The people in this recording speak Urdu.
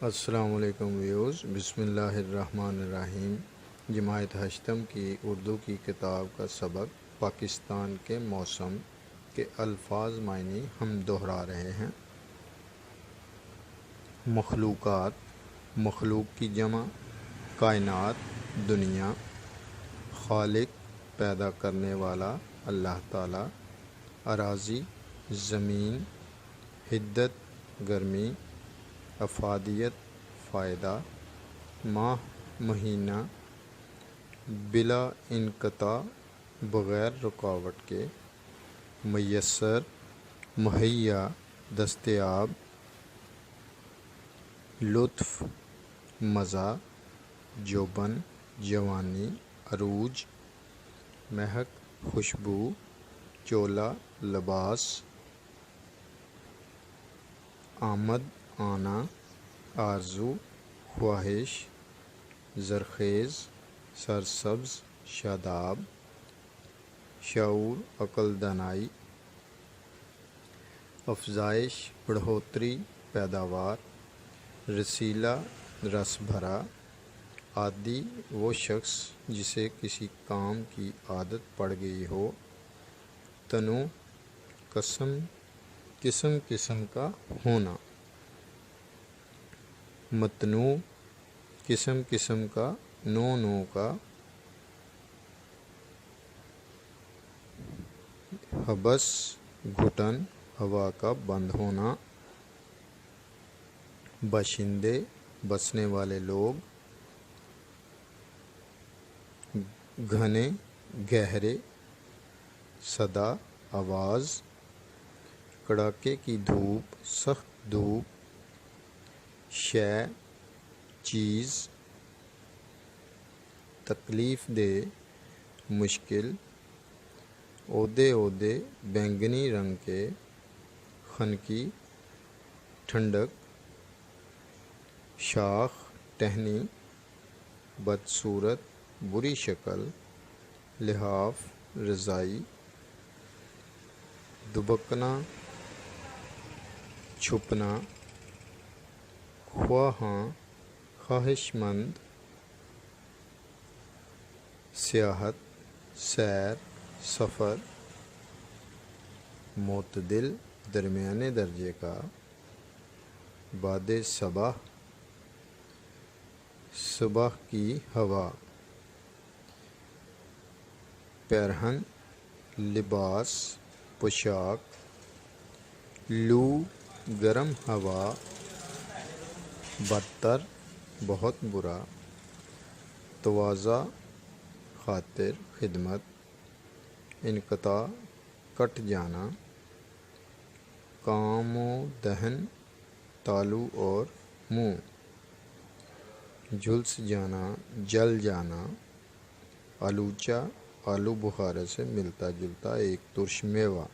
السلام علیکم ویوز، بسم اللہ الرحمن الرحیم۔ جماعت ہشتم کی اردو کی کتاب کا سبق پاکستان کے موسم کے الفاظ معنی ہم دہرا رہے ہیں۔ مخلوقات، مخلوق کی جمع، کائنات، دنیا، خالق پیدا کرنے والا اللہ تعالیٰ، اراضی زمین، حدت گرمی، افادیت فائدہ، ماہ مہینہ، بلا انقطاع بغیر رکاوٹ کے، میسر مہیا دستیاب، لطف مزہ، جوبن جوانی، عروج مہک خوشبو، چولا لباس، آمد آنا، آرزو خواہش، زرخیز سرسبز شاداب، شعور عقل دانائی، افزائش بڑھوتری پیداوار، رسیلہ رس بھرا، عادی وہ شخص جسے کسی کام کی عادت پڑ گئی ہو، تنوع قسم قسم کا ہونا، متنوع قسم کا نوع کا، حبس گھٹن ہوا کا بند ہونا، باشندے بسنے والے لوگ، گھنے گہرے، صدا آواز، کڑاکے کی دھوپ سخت دھوپ، شے چیز، تکلیف دہ مشکل، عہدے بینگنی رنگ کے، خنکی ٹھنڈک، شاخ ٹہنی، بدصورت بری شکل، لحاف رضائی، دبکنا چھپنا، خواہاں خواہش مند، سیاحت سیر سفر، معتدل درمیانے درجے کا، باد صبح صبح کی ہوا، پیرہن لباس پوشاک، لو گرم ہوا، بدتر بہت برا، تواضع خاطر خدمت، انقطاع کٹ جانا، کام و دہن تالو اور منہ، جھلس جانا جل جانا، آلوچہ آلو بخارا سے ملتا جلتا ایک ترش میوہ۔